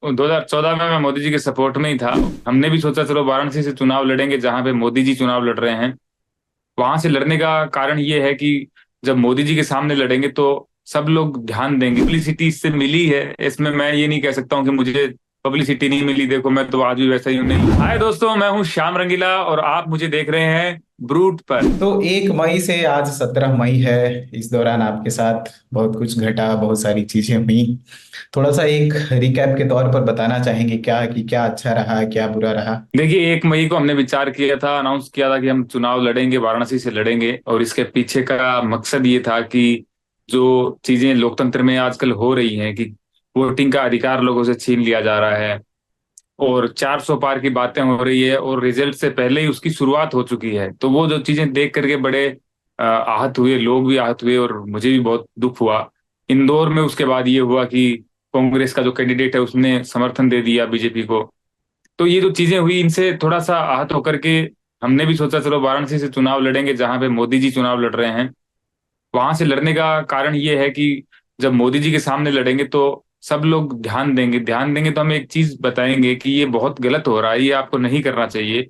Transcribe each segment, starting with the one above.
2014 में मैं मोदी जी के सपोर्ट में ही था। हमने भी सोचा चलो वाराणसी से चुनाव लड़ेंगे, जहां पे मोदी जी चुनाव लड़ रहे हैं। वहां से लड़ने का कारण ये है कि जब मोदी जी के सामने लड़ेंगे तो सब लोग ध्यान देंगे। पब्लिसिटी इससे मिली है, इसमें मैं ये नहीं कह सकता हूँ कि मुझे पब्लिसिटी नहीं मिली। देखो, मैं तो आज भी वैसा ही हूँ। नहीं, हाय दोस्तों, मैं हूँ श्याम रंगीला और आप मुझे देख रहे हैं ब्रूट पर। तो 1 मई से आज 17 मई है। इस दौरान आपके साथ बहुत कुछ घटा, बहुत सारी चीजें हुई। थोड़ा सा एक रिकैप के तौर पर बताना चाहेंगे क्या कि क्या अच्छा रहा, क्या बुरा रहा। देखिए, 1 मई को हमने विचार किया था, अनाउंस किया था कि हम चुनाव लड़ेंगे, वाराणसी से लड़ेंगे। और इसके पीछे का मकसद ये था कि जो चीजें लोकतंत्र में आजकल हो रही हैं कि वोटिंग का अधिकार लोगों से छीन लिया जा रहा है और 400 पार की बातें हो रही है और रिजल्ट से पहले ही उसकी शुरुआत हो चुकी है, तो वो जो चीजें देख करके बड़े आहत हुए, लोग भी आहत हुए और मुझे भी बहुत दुख हुआ। इंदौर में उसके बाद ये हुआ कि कांग्रेस का जो कैंडिडेट है उसने समर्थन दे दिया बीजेपी को। तो ये जो चीजें हुई, इनसे थोड़ा सा आहत होकर के हमने भी सोचा चलो वाराणसी से चुनाव लड़ेंगे, जहां पे मोदी जी चुनाव लड़ रहे हैं। वहां से लड़ने का कारण ये है कि जब मोदी जी के सामने लड़ेंगे तो सब लोग ध्यान देंगे तो हम एक चीज बताएंगे कि ये बहुत गलत हो रहा है, ये आपको नहीं करना चाहिए।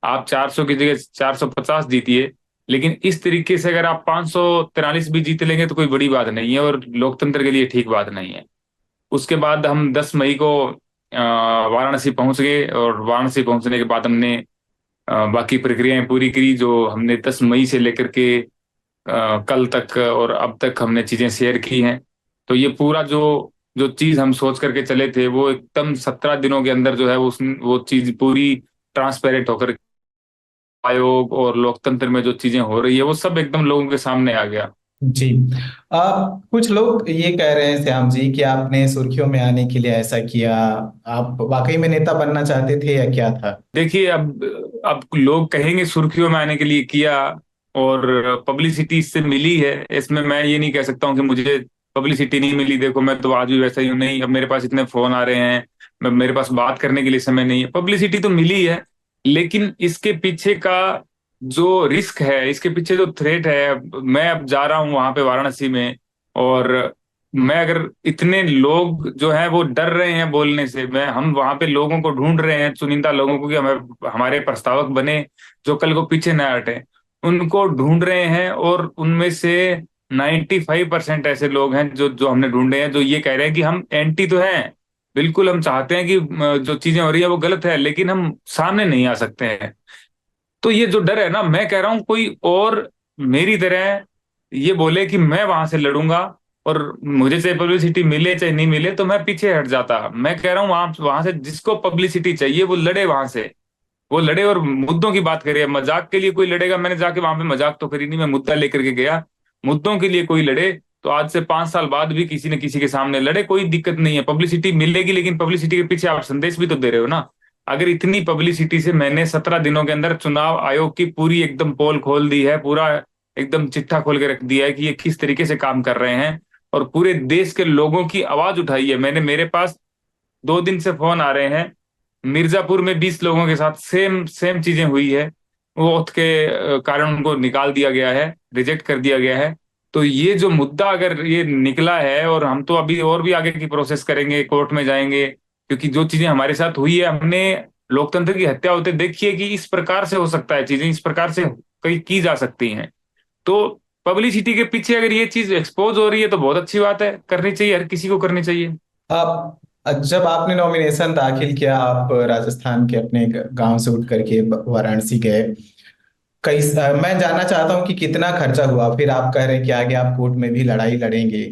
आप 400 की जगह 450 जीतिए, लेकिन इस तरीके से अगर आप 543 भी जीत लेंगे तो कोई बड़ी बात नहीं है और लोकतंत्र के लिए ठीक बात नहीं है। उसके बाद हम 10 मई को वाराणसी पहुंच गए और वाराणसी पहुंचने के बाद हमने बाकी प्रक्रियाएं पूरी करी, जो हमने 10 मई से लेकर के कल तक और अब तक हमने चीजें शेयर की हैं। तो ये पूरा जो जो चीज हम सोच करके चले थे वो एकदम 17 दिनों के अंदर जो है वो चीज पूरी ट्रांसपेरेंट होकर आयोग और लोकतंत्र में जो चीजें हो रही है वो सब एकदम लोगों के सामने आ गया। जी। कुछ लोग ये कह रहे हैं श्याम जी कि आपने सुर्खियों में आने के लिए ऐसा किया। आप वाकई में नेता बनना चाहते थे या क्या था? देखिए, अब लोग कहेंगे सुर्खियों में आने के लिए किया और पब्लिसिटी इससे मिली है, इसमें मैं ये नहीं कह सकता हूँ कि मुझे पब्लिसिटी नहीं मिली। देखो, मैं तो आज भी वैसा ही हूँ। नहीं, अब मेरे पास इतने फोन आ रहे हैं, मेरे पास बात करने के लिए समय नहीं है। पब्लिसिटी तो मिली है, लेकिन इसके पीछे का जो रिस्क है, इसके पीछे जो थ्रेट है, मैं अब जा रहा हूँ वहां पे वाराणसी में। और मैं अगर इतने लोग जो हैं वो डर रहे हैं बोलने से, मैं हम वहां पे लोगों को ढूंढ रहे हैं, चुनिंदा लोगों को कि हमें हमारे प्रस्तावक बने, जो कल को पीछे न हटे। उनको ढूंढ रहे हैं और उनमें से 95% ऐसे लोग हैं जो जो हमने ढूंढे हैं, जो ये कह रहे हैं कि हम एंटी तो हैं, बिल्कुल हम चाहते हैं कि जो चीजें हो रही है वो गलत है, लेकिन हम सामने नहीं आ सकते हैं। तो ये जो डर है ना, मैं कह रहा हूँ कोई और मेरी तरह ये बोले कि मैं वहां से लड़ूंगा और मुझे चाहे पब्लिसिटी मिले चाहे नहीं मिले तो मैं पीछे हट जाता। मैं कह रहा हूँ वहां वहां से जिसको पब्लिसिटी चाहिए वो लड़े, वहां से वो लड़े और मुद्दों की बात करे। मजाक के लिए कोई लड़ेगा, मैंने जाके वहां पे मजाक तो करी नहीं, मैं मुद्दा लेकर के गया। मुद्दों के लिए कोई लड़े तो आज से 5 साल बाद भी किसी न किसी के सामने लड़े, कोई दिक्कत नहीं है। पब्लिसिटी मिलेगी, लेकिन पब्लिसिटी के पीछे आप संदेश भी तो दे रहे हो ना। अगर इतनी पब्लिसिटी से मैंने 17 दिनों के अंदर चुनाव आयोग की पूरी एकदम पोल खोल दी है, पूरा एकदम चिट्ठा खोल के रख दिया है कि ये किस तरीके से काम कर रहे हैं और पूरे देश के लोगों की आवाज उठाई है मैंने। मेरे पास 2 दिन से फोन आ रहे हैं, मिर्जापुर में 20 लोगों के साथ सेम सेम चीजें हुई है। वो वक्त के कारण उनको निकाल दिया गया है, रिजेक्ट कर दिया गया है। तो ये जो मुद्दा अगर ये निकला है, और हम तो अभी और भी आगे की प्रोसेस करेंगे, कोर्ट में जाएंगे, क्योंकि जो चीजें हमारे साथ हुई है, हमने लोकतंत्र की हत्या होते देखी है कि इस प्रकार से हो सकता है, चीजें इस प्रकार से कई की जा सकती हैं। तो पब्लिसिटी के पीछे अगर ये चीज एक्सपोज हो रही है तो बहुत अच्छी बात है, करनी चाहिए, हर किसी को करनी चाहिए। आप जब आपने नॉमिनेशन दाखिल किया, आप राजस्थान के अपने गांव से उठ करके वाराणसी गए। मैं जानना चाहता हूं कि कितना खर्चा हुआ। फिर आप कह रहे हैं कि आगे आप कोर्ट में भी लड़ाई लड़ेंगे,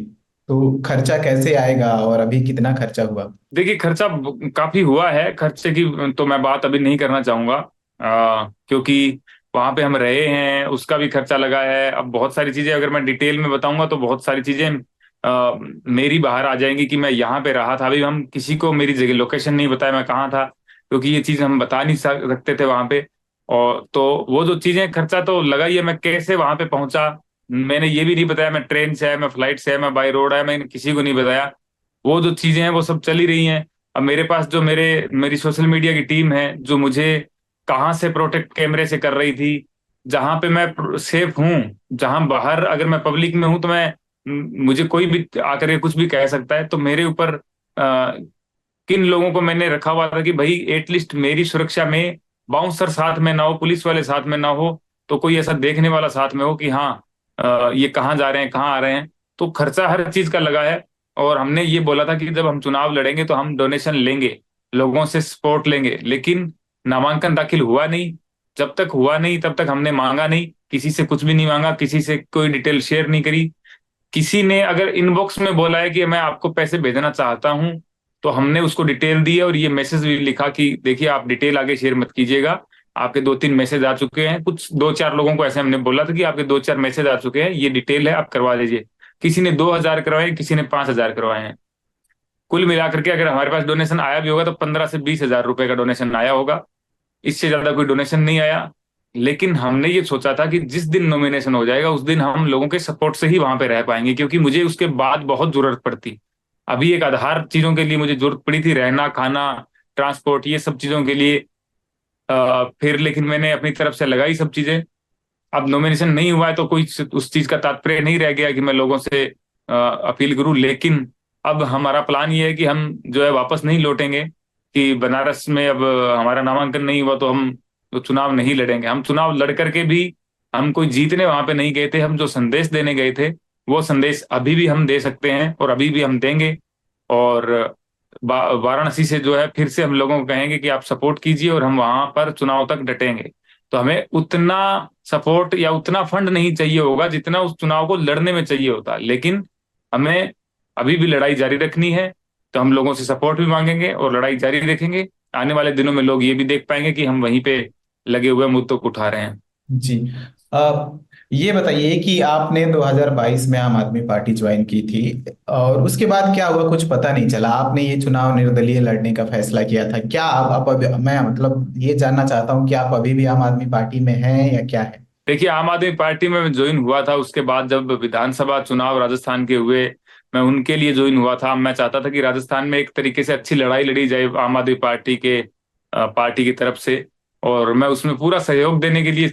तो खर्चा कैसे आएगा और अभी कितना खर्चा हुआ? देखिए, खर्चा काफी हुआ है। खर्चे की तो मैं बात अभी नहीं करना चाहूंगा, क्योंकि वहां पे हम रहे हैं, उसका भी खर्चा लगा है। अब बहुत सारी चीजें अगर मैं डिटेल में बताऊंगा तो बहुत सारी चीजें मेरी बाहर आ जाएंगी कि मैं यहाँ पे रहा था। अभी हम किसी को मेरी जगह लोकेशन नहीं बताया मैं कहाँ था, क्योंकि ये चीज हम बता नहीं सकते थे वहां पे। और तो वो जो चीजें, खर्चा तो लगा ही है। मैं कैसे वहां पे पहुंचा, मैंने ये भी नहीं बताया, मैं ट्रेन से है, मैं फ्लाइट से है, मैं बाई रोड है, मैंने किसी को नहीं बताया। वो जो चीजें हैं वो सब चली रही हैं। अब मेरे पास जो मेरी सोशल मीडिया की टीम है, जो मुझे कहाँ से प्रोटेक्ट कैमरे से कर रही थी, जहां पे मैं सेफ हूँ, जहां बाहर अगर मैं पब्लिक में हूं तो मैं मुझे कोई भी आकर के कुछ भी कह सकता है, तो मेरे ऊपर किन लोगों को मैंने रखा हुआ था कि भाई एटलीस्ट मेरी सुरक्षा में बाउंसर साथ में ना हो, पुलिस वाले साथ में ना हो, तो कोई ऐसा देखने वाला साथ में हो कि हाँ ये कहाँ जा रहे हैं, कहाँ आ रहे हैं। तो खर्चा हर चीज का लगा है। और हमने ये बोला था कि जब हम चुनाव लड़ेंगे तो हम डोनेशन लेंगे, लोगों से सपोर्ट लेंगे, लेकिन नामांकन दाखिल हुआ नहीं। जब तक हुआ नहीं तब तक हमने मांगा नहीं, किसी से कुछ भी नहीं मांगा, किसी से कोई डिटेल शेयर नहीं करी। किसी ने अगर इनबॉक्स में बोला है कि मैं आपको पैसे भेजना चाहता हूं, तो हमने उसको डिटेल दी है और ये मैसेज भी लिखा कि देखिए आप डिटेल आगे शेयर मत कीजिएगा, आपके 2-3 मैसेज आ चुके हैं। कुछ 2-4 लोगों को ऐसे हमने बोला था कि आपके 2-4 मैसेज आ चुके हैं, ये डिटेल है, आप करवा लीजिए। किसी ने 2,000 करवाए, किसी ने 5,000 करवाए हैं। कुल मिलाकर के अगर हमारे पास डोनेशन आया भी होगा तो 15 से 20 हजार रुपए का डोनेशन आया होगा, इससे ज्यादा कोई डोनेशन नहीं आया। लेकिन हमने ये सोचा था कि जिस दिन नॉमिनेशन हो जाएगा उस दिन हम लोगों के सपोर्ट से ही वहां पे रह पाएंगे, क्योंकि मुझे उसके बाद बहुत जरूरत पड़ती। अभी एक आधार चीजों के लिए मुझे जरूरत पड़ी थी, रहना खाना ट्रांसपोर्ट ये सब चीजों के लिए। फिर लेकिन मैंने अपनी तरफ से लगाई सब चीजें। अब नॉमिनेशन नहीं हुआ है तो कोई उस चीज का तात्पर्य नहीं रह गया कि मैं लोगों से अपील करूं। लेकिन अब हमारा प्लान ये है कि हम जो है वापस नहीं लौटेंगे, कि बनारस में अब हमारा नामांकन नहीं हुआ तो हम तो चुनाव नहीं लड़ेंगे। हम चुनाव लड़ करके भी हम कोई जीतने वहां पे नहीं गए थे, हम जो संदेश देने गए थे वो संदेश अभी भी हम दे सकते हैं और अभी भी हम देंगे। और वाराणसी से जो है फिर से हम लोगों को कहेंगे कि आप सपोर्ट कीजिए और हम वहां पर चुनाव तक डटेंगे। तो हमें उतना सपोर्ट या उतना फंड नहीं चाहिए होगा जितना उस चुनाव को लड़ने में चाहिए होता, लेकिन हमें अभी भी लड़ाई जारी रखनी है। तो हम लोगों से सपोर्ट भी मांगेंगे और लड़ाई जारी रखेंगे। आने वाले दिनों में लोग ये भी देख पाएंगे कि हम वहीं पे लगे हुए मुद्दों को उठा रहे हैं। जी। अब ये बताइए कि आपने 2022 में आम आदमी पार्टी ज्वाइन की थी, और उसके बाद क्या हुआ कुछ पता नहीं चला। आपने ये चुनाव निर्दलीय लड़ने का फैसला किया था। क्या आप मैं मतलब ये जानना चाहता हूँ कि आप अभी भी आम आदमी पार्टी में हैं या क्या है? देखिए, आम आदमी पार्टी में ज्वाइन हुआ था उसके बाद जब विधानसभा चुनाव राजस्थान के हुए, मैं उनके लिए ज्वाइन हुआ था। मैं चाहता था कि राजस्थान में एक तरीके से अच्छी लड़ाई लड़ी जाए आम आदमी पार्टी के पार्टी की तरफ से। और मैं उसमें पूरा सहयोग देने के लिए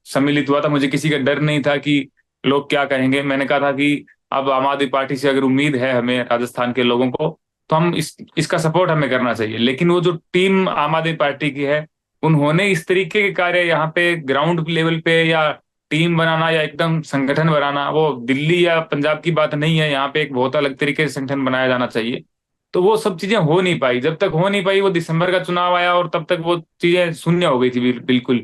सम्मिलित हुआ था। मुझे किसी का डर नहीं था कि लोग क्या कहेंगे। मैंने कहा था कि अब आम आदमी पार्टी से अगर उम्मीद है हमें राजस्थान के लोगों को, तो हम इसका सपोर्ट हमें करना चाहिए। लेकिन वो जो टीम आम आदमी पार्टी की है, उन्होंने इस तरीके के कार्य यहाँ पे ग्राउंड लेवल पे या टीम बनाना या एकदम संगठन बनाना, वो दिल्ली या पंजाब की बात नहीं है। यहाँ पे एक बहुत अलग तरीके से संगठन बनाया जाना चाहिए। तो वो सब चीजें हो नहीं पाई। जब तक हो नहीं पाई, वो दिसंबर का चुनाव आया और तब तक वो चीजें शून्य हो गई थी बिल्कुल।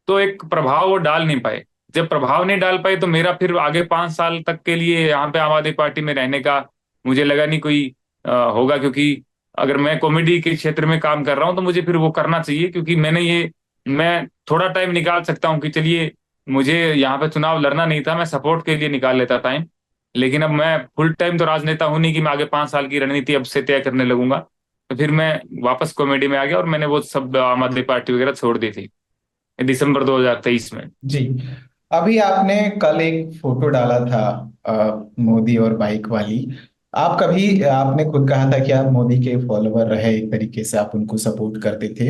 तो एक प्रभाव वो डाल नहीं पाए। जब प्रभाव नहीं डाल पाए तो मेरा फिर आगे 5 साल तक के लिए यहाँ पे आम आदमी पार्टी में रहने का मुझे लगा नहीं कोई होगा। क्योंकि अगर मैं कॉमेडी के क्षेत्र में काम कर रहा हूँ तो मुझे फिर वो करना चाहिए, क्योंकि मैं थोड़ा टाइम निकाल सकता हूँ कि चलिए मुझे यहाँ पे चुनाव लड़ना नहीं था, मैं सपोर्ट के लिए निकाल लेता टाइम। लेकिन अब मैं फुल टाइम तो राजनेता हूं नहीं कि मैं आगे 5 साल की रणनीति अब से तय करने लगूंगा। तो फिर मैं वापस कॉमेडी में आ गया और मैंने वो सब आम आदमी पार्टी वगैरह छोड़ दी थी दिसंबर 2023 में। जी। अभी आपने कल एक फोटो डाला था मोदी और बाइक वाली। आप कभी आपने खुद कहा था कि आप मोदी के फॉलोवर रहे, एक तरीके से आप उनको सपोर्ट करते थे।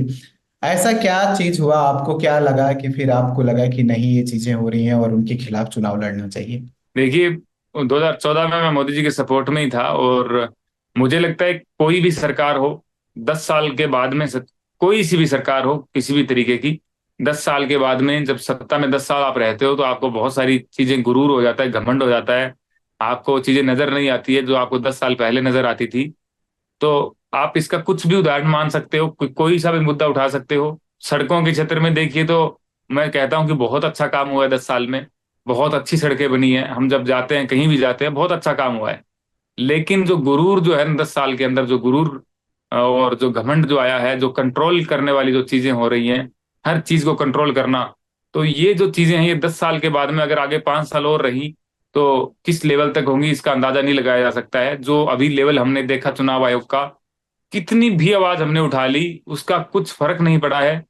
ऐसा क्या चीज हुआ, आपको क्या लगा कि फिर आपको लगा कि नहीं ये चीजें हो रही हैं और उनके खिलाफ चुनाव लड़ना चाहिए? देखिए, 2014 में मैं मोदी जी के सपोर्ट में ही था। और मुझे लगता है कोई भी सरकार हो 10 साल के बाद में कोई सी भी सरकार हो किसी भी तरीके की, 10 साल के बाद में जब सत्ता में 10 साल आप रहते हो तो आपको बहुत सारी चीजें गुरूर हो जाता है, घमंड हो जाता है। आपको चीजें नजर नहीं आती है जो आपको 10 साल पहले नजर आती थी। तो आप इसका कुछ भी उदाहरण मान सकते हो, कोई सा भी मुद्दा उठा सकते हो। सड़कों के क्षेत्र में देखिए तो मैं कहता हूँ कि बहुत अच्छा काम हुआ है 10 साल में। बहुत अच्छी सड़कें बनी हैं, हम जब जाते हैं कहीं भी जाते हैं बहुत अच्छा काम हुआ है। लेकिन जो गुरूर जो है ना 10 साल के अंदर, जो गुरूर और जो घमंड जो आया है, जो कंट्रोल करने वाली जो चीजें हो रही हैं, हर चीज को कंट्रोल करना, तो ये जो चीजें हैं ये 10 साल के बाद में अगर आगे 5 साल और रही तो किस लेवल तक होंगी इसका अंदाजा नहीं लगाया जा सकता है। जो अभी लेवल हमने देखा चुनाव आयोग का, कितनी भी आवाज हमने उठा ली उसका कुछ फर्क नहीं पड़ा है,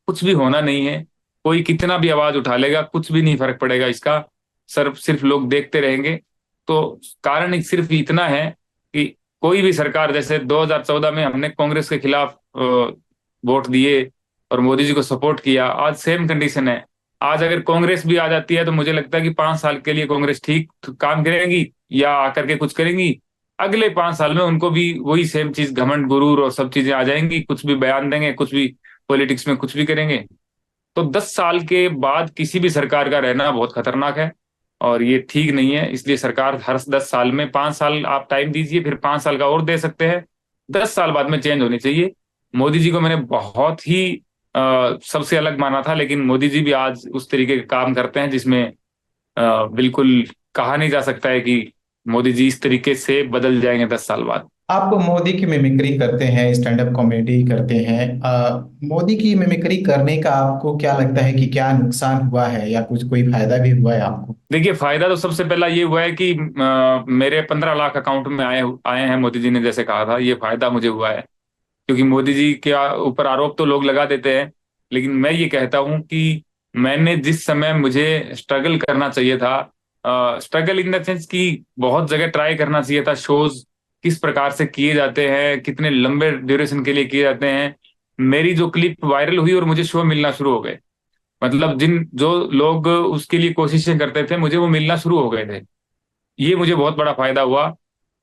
कुछ भी होना नहीं है। कोई कितना भी आवाज उठा लेगा कुछ भी नहीं फर्क पड़ेगा इसका, सिर्फ लोग देखते रहेंगे। तो कारण सिर्फ इतना है कि कोई भी सरकार, जैसे 2014 में हमने कांग्रेस के खिलाफ वोट दिए और मोदी जी को सपोर्ट किया, आज सेम कंडीशन है। आज अगर कांग्रेस भी आ जाती है तो मुझे लगता है कि 5 साल के लिए कांग्रेस ठीक काम करेगी या आकर के कुछ करेंगी, अगले 5 साल में उनको भी वही सेम चीज, घमंड, गुरूर और सब चीजें आ जाएंगी, कुछ भी बयान देंगे, कुछ भी पॉलिटिक्स में कुछ भी करेंगे। तो 10 साल के बाद किसी भी सरकार का रहना बहुत खतरनाक है, और ये ठीक नहीं है। इसलिए सरकार हर 10 साल में, 5 साल आप टाइम दीजिए, फिर 5 साल का और दे सकते हैं, 10 साल बाद में चेंज होनी चाहिए। मोदी जी को मैंने बहुत ही सबसे अलग माना था, लेकिन मोदी जी भी आज उस तरीके के काम करते हैं जिसमें बिल्कुल कहा नहीं जा सकता है कि मोदी जी इस तरीके से बदल जाएंगे 10 साल बाद। आप मोदी की मिमिक्री करते हैं, स्टैंड अप कॉमेडी करते हैं। मोदी की मिमिक्री करने का आपको क्या लगता है कि क्या नुकसान हुआ है या कुछ कोई फायदा भी हुआ है आपको? देखिए, फायदा तो सबसे पहला ये हुआ है कि मेरे 15 लाख अकाउंट में आए आए हैं, मोदी जी ने जैसे कहा था, ये फायदा मुझे हुआ है। क्योंकि मोदी जी के ऊपर आरोप तो लोग लगा देते हैं, लेकिन मैं ये कहता हूं कि मैंने जिस समय मुझे स्ट्रगल करना चाहिए था, स्ट्रगल इन द सेंस कि बहुत जगह ट्राई करना चाहिए था, शोज किस प्रकार से किए जाते हैं, कितने लंबे ड्यूरेशन के लिए किए जाते हैं, मेरी जो क्लिप वायरल हुई और मुझे शो मिलना शुरू हो गए। मतलब जिन जो लोग उसके लिए कोशिशें करते थे, मुझे वो मिलना शुरू हो गए थे। ये मुझे बहुत बड़ा फायदा हुआ।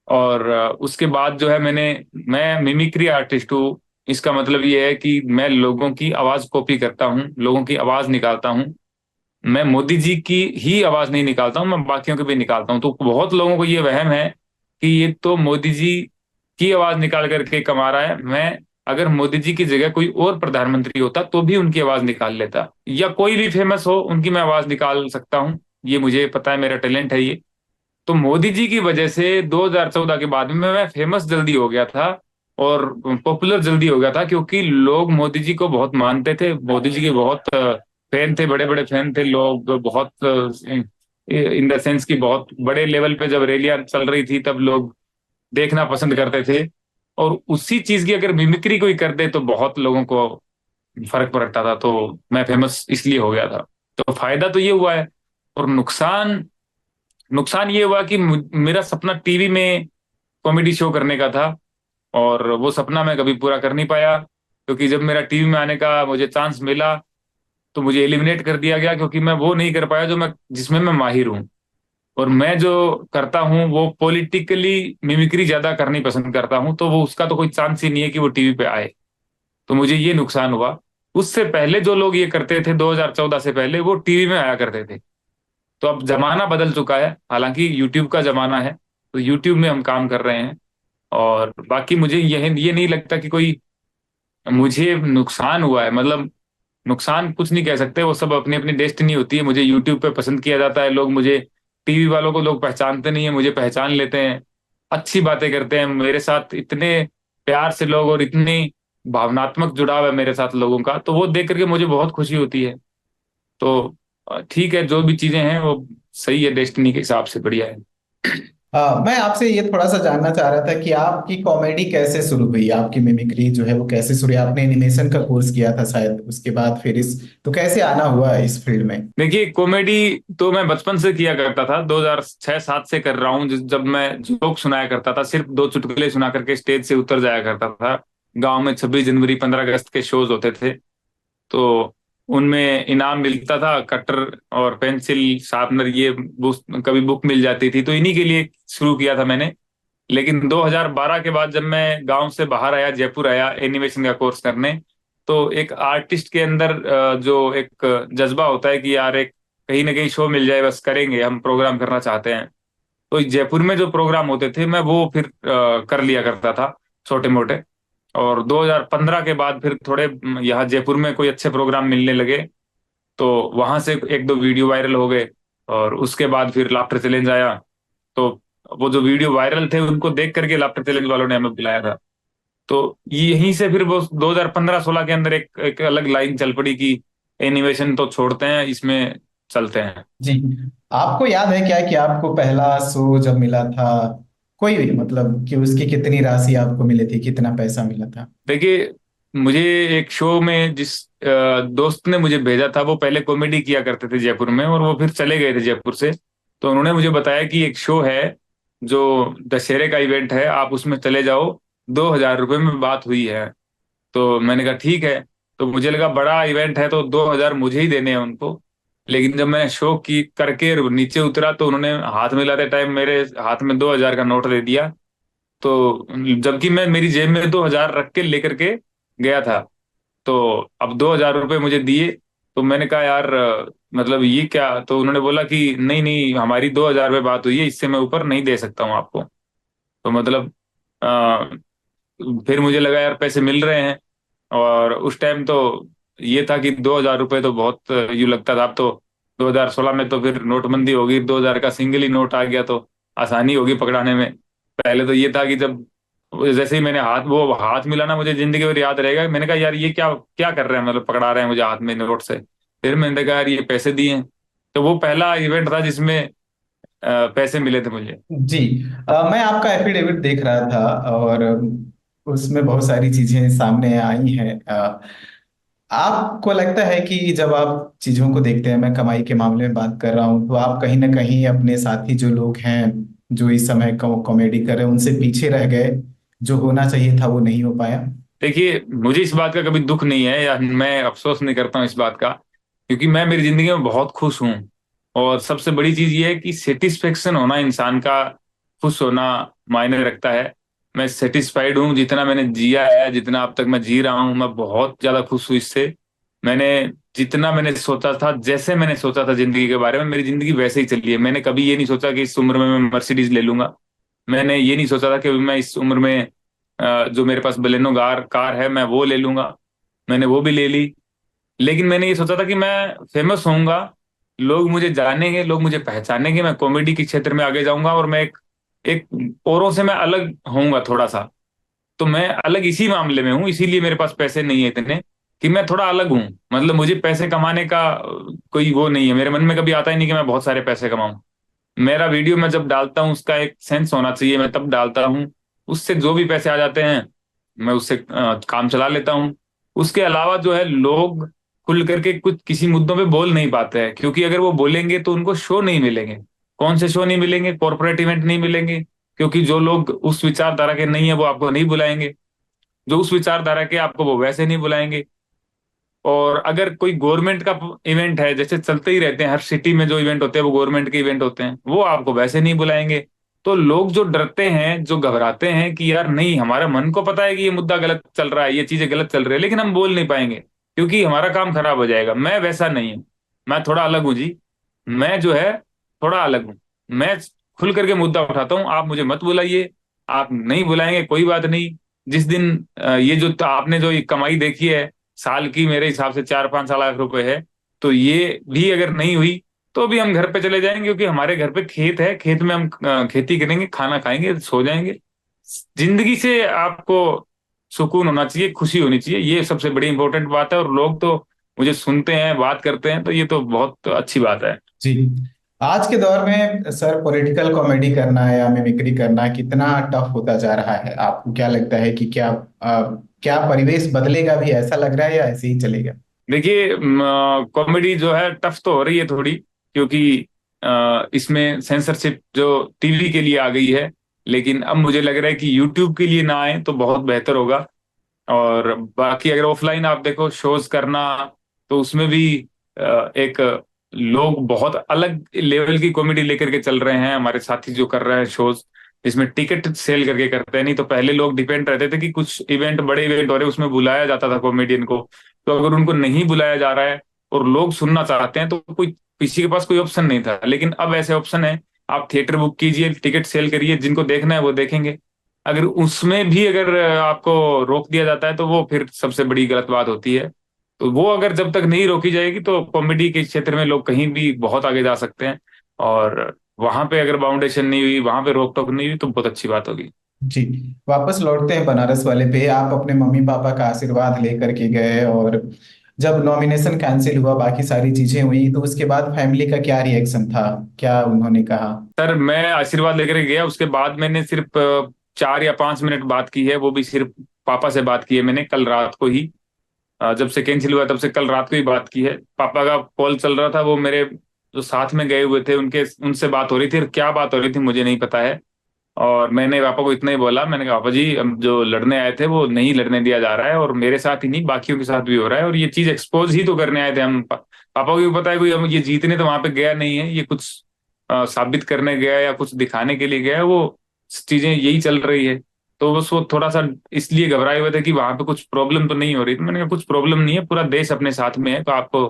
और उसके बाद जो है, मैं मिमिक्री आर्टिस्ट हूँ। इसका मतलब ये है कि मैं लोगों की आवाज कॉपी करता हूँ, लोगों की आवाज निकालता हूँ। मैं मोदी जी की ही आवाज नहीं निकालता हूँ, मैं बाकियों की भी निकालता हूँ। तो बहुत लोगों को ये वहम है कि ये तो मोदी जी की आवाज निकाल करके कमा रहा है। मैं अगर मोदी जी की जगह कोई और प्रधानमंत्री होता तो भी उनकी आवाज निकाल लेता, या कोई भी फेमस हो उनकी मैं आवाज निकाल सकता हूँ। ये मुझे पता है, मेरा टैलेंट है ये। तो मोदी जी की वजह से 2014 के बाद में मैं फेमस जल्दी हो गया था और पॉपुलर जल्दी हो गया था, क्योंकि लोग मोदी जी को बहुत मानते थे, मोदी जी के बहुत फैन थे, बड़े बड़े फैन थे लोग, बहुत इन द सेंस की बहुत बड़े लेवल पे जब रैलियां चल रही थी तब लोग देखना पसंद करते थे। और उसी चीज की अगर मिमिक्री कोई कर दे तो बहुत लोगों को फर्क पड़ता था। तो मैं फेमस इसलिए हो गया था। तो फायदा तो ये हुआ है। और नुकसान, नुकसान ये हुआ कि मेरा सपना टीवी में कॉमेडी शो करने का था, और वो सपना मैं कभी पूरा कर नहीं पाया। क्योंकि जब मेरा टीवी में आने का मुझे चांस मिला तो मुझे एलिमिनेट कर दिया गया, क्योंकि मैं वो नहीं कर पाया जो मैं जिसमें मैं माहिर हूँ। और मैं जो करता हूँ वो पॉलिटिकली मिमिक्री ज्यादा करनी पसंद करता हूँ, तो वो उसका तो कोई चांस ही नहीं है कि वो टीवी पे आए। तो मुझे ये नुकसान हुआ। उससे पहले जो लोग ये करते थे 2014 से पहले, वो टीवी में आया करते थे। तो अब जमाना बदल चुका है, हालांकि यूट्यूब का जमाना है, तो यूट्यूब में हम काम कर रहे हैं। और बाकी मुझे ये नहीं लगता कि कोई मुझे नुकसान हुआ है। मतलब नुकसान कुछ नहीं कह सकते, वो सब अपनी अपनी डेस्टिनी होती है। मुझे यूट्यूब पे पसंद किया जाता है, लोग मुझे, टीवी वालों को लोग पहचानते नहीं है, मुझे पहचान लेते हैं, अच्छी बातें करते हैं मेरे साथ, इतने प्यार से लोग, और इतनी भावनात्मक जुड़ाव है मेरे साथ लोगों का, तो वो देख करके मुझे बहुत खुशी होती है। तो ठीक है, जो भी चीजें हैं वो सही है, डेस्टिनी के हिसाब से बढ़िया है। मैं आपसे ये थोड़ा सा जानना चाह रहा था कि आपकी कॉमेडी कैसे शुरू हुई, आपकी मिमिक्री जो है वो कैसे शुरू हुई? आपने एनिमेशन का कोर्स किया था शायद, उसके बाद फिर इस तो कैसे आना हुआ इस फील्ड में? देखिए, कॉमेडी तो मैं बचपन से किया करता था, 2006-07 से कर रहा हूँ। जब मैं जोक सुनाया करता था, सिर्फ दो चुटकुले सुना करके स्टेज से उतर जाया करता था। गांव में 26 जनवरी, 15 अगस्त के शोज होते थे, तो उनमें इनाम मिलता था, कटर और पेंसिल शार्पनर, ये कभी बुक मिल जाती थी, तो इन्हीं के लिए शुरू किया था मैंने। लेकिन 2012 के बाद जब मैं गांव से बाहर आया, जयपुर आया एनिमेशन का कोर्स करने, तो एक आर्टिस्ट के अंदर जो एक जज्बा होता है कि यार एक कहीं ना कहीं शो मिल जाए, बस करेंगे, हम प्रोग्राम करना चाहते हैं। तो जयपुर में जो प्रोग्राम होते थे मैं वो फिर कर लिया करता था, छोटे मोटे। और 2015 के बाद फिर थोड़े यहाँ जयपुर में कोई अच्छे प्रोग्राम मिलने लगे, तो वहां से एक दो वीडियो वायरल हो गए। और उसके बाद फिर लाफ्टर चैलेंज आया, तो वो जो वीडियो वायरल थे उनको देख करके लाफ्टर चैलेंज वालों ने हमें बुलाया था। तो यहीं से फिर वो 2015-16 के अंदर एक अलग लाइन चल पड़ी कि एनिमेशन तो छोड़ते हैं, इसमें चलते हैं। जी। आपको याद है क्या कि आपको पहला शो जब मिला था, कोई भी मतलब कि उसकी कितनी राशि आपको मिली थी, कितना पैसा मिला था? देखिए, मुझे एक शो में जिस दोस्त ने मुझे भेजा था, वो पहले कॉमेडी किया करते थे जयपुर में, और वो फिर चले गए थे जयपुर से। तो उन्होंने मुझे बताया कि एक शो है जो दशहरे का इवेंट है, आप उसमें चले जाओ, 2,000 रुपये में बात हुई है। तो मैंने कहा ठीक है। तो मुझे लगा बड़ा इवेंट है तो 2,000 मुझे ही देने हैं उनको। लेकिन जब मैंने शो की करके नीचे उतरा तो उन्होंने हाथ मिलाते टाइम मेरे हाथ में 2,000 का नोट दे दिया। तो जबकि मैं मेरी जेब में 2,000 रख के लेकर के गया था। तो अब 2,000 रुपये मुझे दिए। तो मैंने कहा यार मतलब ये क्या? तो उन्होंने बोला कि नहीं नहीं, हमारी 2,000 रुपये बात हुई है, इससे मैं ऊपर नहीं दे सकता हूँ आपको। तो मतलब अ, फिर मुझे लगा यार पैसे मिल रहे हैं। और उस टाइम तो ये था कि 2,000 रुपये तो बहुत यूँ लगता था। अब तो 2016 में तो फिर नोटबंदी होगी, 2,000 का सिंगल ही नोट आ गया, तो आसानी होगी पकड़ाने में। पहले तो ये था कि जब जैसे ही मैंने हाथ मिलाना, मुझे जिंदगी भर याद रहेगा। मैंने कहा यार ये क्या क्या कर रहे हैं, मतलब पकड़ा रहे हैं मुझे हाथ में नोट से। फिर मैंने कहा यार ये पैसे दिए हैं। तो वो पहला इवेंट था जिसमें पैसे मिले थे मुझे। जी। मैं आपका एफिडेविट देख रहा था और उसमें बहुत सारी चीजें सामने आई हैं। आपको लगता है कि जब आप चीजों को देखते हैं, मैं कमाई के मामले में बात कर रहा हूं, तो आप कहीं ना कहीं अपने साथी जो लोग हैं जो इस समय कॉमेडी कर रहे हैं उनसे पीछे रह गए, जो होना चाहिए था वो नहीं हो पाया? देखिए, मुझे इस बात का कभी दुख नहीं है या मैं अफसोस नहीं करता हूँ इस बात का, क्योंकि मैं मेरी जिंदगी में बहुत खुश हूँ। और सबसे बड़ी चीज ये है कि सेटिस्फेक्शन होना इंसान का, खुश होना मायने रखता है। मैं सेटिस्फाइड हूँ, जितना मैंने जिया है, जितना अब तक मैं जी रहा हूँ, मैं बहुत ज्यादा खुश हूँ इससे। मैंने जितना मैंने सोचा था, जैसे मैंने सोचा था जिंदगी के बारे में, मेरी जिंदगी वैसे ही चली है। मैंने कभी ये नहीं सोचा कि इस उम्र में मैं मर्सिडीज ले लूंगा। मैंने ये नहीं सोचा था कि मैं इस उम्र में जो मेरे पास बलेनो कार कार है मैं वो ले लूंगा। मैंने वो भी ले ली। लेकिन मैंने ये सोचा था कि मैं फेमस होऊंगा, लोग मुझे जानेंगे, लोग मुझे पहचानेंगे, मैं कॉमेडी के क्षेत्र में आगे जाऊंगा और मैं एक एक औरों से मैं अलग होऊंगा थोड़ा सा। तो मैं अलग इसी मामले में हूँ, इसीलिए मेरे पास पैसे नहीं है इतने, कि मैं थोड़ा अलग हूँ। मतलब मुझे पैसे कमाने का कोई वो नहीं है, मेरे मन में कभी आता ही नहीं कि मैं बहुत सारे पैसे कमाऊं। मेरा वीडियो मैं जब डालता हूँ उसका एक सेंस होना चाहिए, मैं तब डालता हूँ। उससे जो भी पैसे आ जाते हैं मैं उससे काम चला लेता हूँ। उसके अलावा जो है, लोग खुल करके कुछ किसी मुद्दों पे बोल नहीं पाते हैं, क्योंकि अगर वो बोलेंगे तो उनको शो नहीं मिलेंगे। कौन से शो नहीं मिलेंगे? कॉर्पोरेट इवेंट नहीं मिलेंगे, क्योंकि जो लोग उस विचारधारा के नहीं है वो आपको नहीं बुलाएंगे। जो उस विचारधारा के, आपको वो वैसे नहीं बुलाएंगे। और अगर कोई गवर्नमेंट का इवेंट है, जैसे चलते ही रहते हैं हर सिटी में, जो इवेंट होते हैं वो गवर्नमेंट के इवेंट होते हैं, वो आपको वैसे नहीं बुलाएंगे। तो लोग जो डरते हैं, जो घबराते हैं कि यार नहीं, हमारा मन को पता है कि ये मुद्दा गलत चल रहा है, ये चीजें गलत चल रही है, लेकिन हम बोल नहीं पाएंगे क्योंकि हमारा काम खराब हो जाएगा। मैं वैसा नहीं हूँ। मैं थोड़ा अलग हूँ जी। मैं जो है थोड़ा अलग हूँ। मैं खुल करके मुद्दा उठाता हूँ। आप मुझे मत बुलाइए, आप नहीं बुलाएंगे कोई बात नहीं। जिस दिन ये जो आपने जो ये कमाई देखी है साल की, मेरे हिसाब से 4-5 लाख रुपए है। तो ये भी अगर नहीं हुई तो भी हम घर पे चले जाएंगे, क्योंकि हमारे घर पे खेत है, खेत में हम खेती करेंगे, खाना खाएंगे, सो जाएंगे। जिंदगी से आपको सुकून होना चाहिए, खुशी होनी चाहिए, ये सबसे बड़ी इंपॉर्टेंट बात है। और लोग तो मुझे सुनते हैं, बात करते हैं, तो ये तो बहुत अच्छी बात है। जी। आज के दौर में सर पॉलिटिकल कॉमेडी करना या मिमिक्री करना कितना टफ होता जा रहा है? आपको क्या लगता है कि क्या परिवेश बदलेगा भी, ऐसा लग रहा है, या ऐसे ही चलेगा? देखिए, कॉमेडी जो है टफ तो हो रही है थोड़ी, क्योंकि इसमें सेंसरशिप जो टीवी के लिए आ गई है। लेकिन अब मुझे लग रहा है कि यूट्यूब के लिए ना आए तो बहुत बेहतर होगा। और बाकी अगर ऑफलाइन आप देखो शोज करना, तो उसमें भी एक लोग बहुत अलग लेवल की कॉमेडी लेकर के चल रहे हैं, हमारे साथी जो कर रहे हैं शोज, जिसमें टिकट सेल करके करते हैं। नहीं तो पहले लोग डिपेंड रहते थे कि कुछ इवेंट, बड़े इवेंट हो रहे उसमें बुलाया जाता था कॉमेडियन को। तो अगर उनको नहीं बुलाया जा रहा है और लोग सुनना चाहते हैं, तो कोई किसी के पास कोई ऑप्शन नहीं था। लेकिन अब ऐसे ऑप्शन है, आप थिएटर बुक कीजिए, टिकट सेल करिए, जिनको देखना है वो देखेंगे। अगर उसमें भी अगर आपको रोक दिया जाता है तो वो फिर सबसे बड़ी गलत बात होती है। तो वो अगर जब तक नहीं रोकी जाएगी तो कॉमेडी के क्षेत्र में लोग कहीं भी बहुत आगे जा सकते हैं। और वहां पे अगर बाउंडेशन नहीं हुई, वहां पे रोक टोक नहीं हुई, तो बहुत अच्छी बात होगी। जी। वापस लौटते हैं बनारस वाले पे। आप अपने मम्मी पापा का आशीर्वाद लेकर के गए, और जब नॉमिनेशन कैंसिल हुआ, बाकी सारी चीजें हुई, तो उसके बाद फैमिली का क्या रिएक्शन था? क्या उन्होंने कहा? सर, मैं आशीर्वाद लेकर गया, उसके बाद मैंने सिर्फ 4 या 5 मिनट बात की है, वो भी सिर्फ पापा से बात की है मैंने कल रात को ही। जब से कैंसिल हुआ तब से कल रात को ही बात की है। पापा का कॉल चल रहा था, वो मेरे जो साथ में गए हुए थे उनके उनसे बात हो रही थी, और क्या बात हो रही थी मुझे नहीं पता है। और मैंने पापा को इतना ही बोला, मैंने कहा पापा जी, हम जो लड़ने आए थे वो नहीं लड़ने दिया जा रहा है, और मेरे साथ ही नहीं बाकियों के साथ भी हो रहा है, और ये चीज एक्सपोज ही तो करने आए थे हम। पापा को भी पता है, कोई हम ये जीतने तो वहां पे गया नहीं है, ये कुछ साबित करने गया या कुछ दिखाने के लिए गया है। वो चीजें यही चल रही है। तो बस वो थोड़ा सा इसलिए घबराए हुए थे कि वहां पे कुछ प्रॉब्लम तो नहीं हो रही। तो मैंने कहा कुछ प्रॉब्लम नहीं है, पूरा देश अपने साथ में है, तो आपको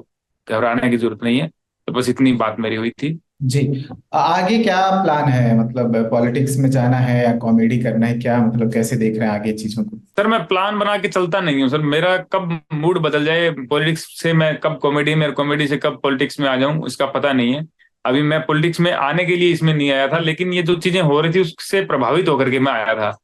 घबराने की जरूरत नहीं है। तो बस इतनी बात मेरी हुई थी। जी। आगे क्या प्लान है, मतलब पॉलिटिक्स में जाना है या कॉमेडी करना है, क्या मतलब कैसे देख रहे हैं आगे चीजों को? सर मैं प्लान बना के चलता नहीं हूँ सर, मेरा कब मूड बदल जाए पॉलिटिक्स से, मैं कब कॉमेडी में और कॉमेडी से कब पॉलिटिक्स में आ जाऊं इसका पता नहीं है। अभी मैं पॉलिटिक्स में आने के लिए इसमें नहीं आया था, लेकिन ये जो चीजें हो रही थी उससे प्रभावित होकर के मैं आया था।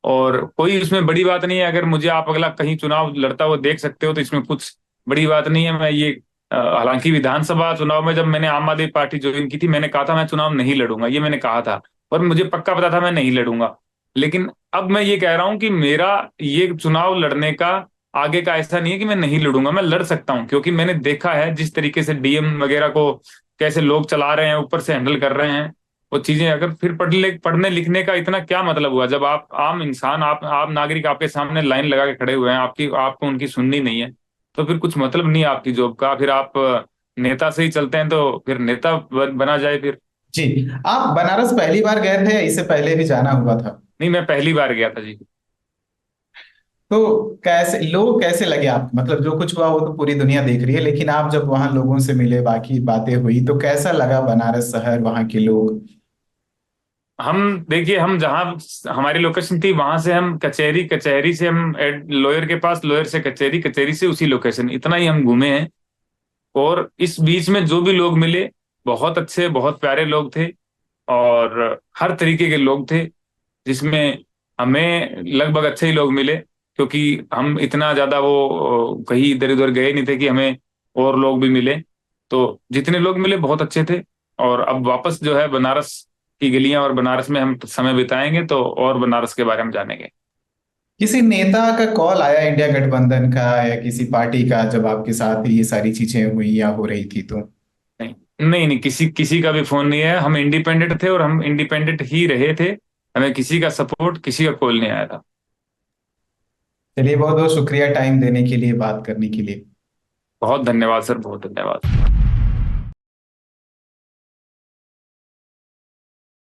और कोई इसमें बड़ी बात नहीं है, अगर मुझे आप अगला कहीं चुनाव लड़ता हुआ देख सकते हो तो इसमें कुछ बड़ी बात नहीं है। मैं ये हालांकि विधानसभा चुनाव में जब मैंने आम आदमी पार्टी ज्वाइन की थी, मैंने कहा था मैं चुनाव नहीं लड़ूंगा, ये मैंने कहा था। और मुझे पक्का पता था मैं नहीं लड़ूंगा। लेकिन अब मैं ये कह रहा हूं कि मेरा ये चुनाव लड़ने का आगे का ऐसा नहीं है कि मैं नहीं लड़ूंगा, मैं लड़ सकता हूं, क्योंकि मैंने देखा है जिस तरीके से डीएम वगैरह को कैसे लोग चला रहे हैं, ऊपर से हैंडल कर रहे हैं वो चीजें। अगर फिर पढ़ने लिखने का इतना क्या मतलब हुआ, जब आप आम इंसान, आप नागरिक आपके सामने लाइन लगा के खड़े हुए हैं, आपकी आपको उनकी सुननी नहीं है, तो फिर कुछ मतलब नहीं है आपकी जॉब का। फिर आप नेता से ही चलते हैं तो फिर नेता बना जाए फिर। जी। आप बनारस पहली बार गए थे या इससे पहले भी जाना हुआ था? नहीं, मैं पहली बार गया था जी। तो कैसे लोग कैसे लगे आप, मतलब जो कुछ हुआ वो तो पूरी दुनिया देख रही है, लेकिन आप जब वहां लोगों से मिले, बाकी बातें हुई, तो कैसा लगा बनारस शहर, वहां के लोग? हम देखिए, हम जहाँ हमारी लोकेशन थी वहां से हम कचहरी, कचहरी से हम लॉयर के पास, लॉयर से कचहरी, कचहरी से उसी लोकेशन, इतना ही हम घूमे हैं। और इस बीच में जो भी लोग मिले, बहुत अच्छे बहुत प्यारे लोग थे, और हर तरीके के लोग थे, जिसमें हमें लगभग अच्छे ही लोग मिले, क्योंकि हम इतना ज्यादा वो कहीं इधर उधर गए नहीं थे कि हमें और लोग भी मिले। तो जितने लोग मिले बहुत अच्छे थे। और अब वापस जो है बनारस की गलियां और बनारस में हम समय बिताएंगे, तो और बनारस के बारे में जानेंगे। किसी नेता का कॉल आया इंडिया गठबंधन का या किसी पार्टी का, जब आपके साथ ये सारी चीजें हुई या हो रही थी तो? नहीं, नहीं, नहीं, किसी किसी का भी फोन नहीं है। हम इंडिपेंडेंट थे और हम इंडिपेंडेंट ही रहे थे। हमें किसी का सपोर्ट, किसी का कॉल नहीं आया था। चलिए, बहुत बहुत शुक्रिया टाइम देने के लिए, बात करने के लिए। बहुत धन्यवाद सर, बहुत धन्यवाद।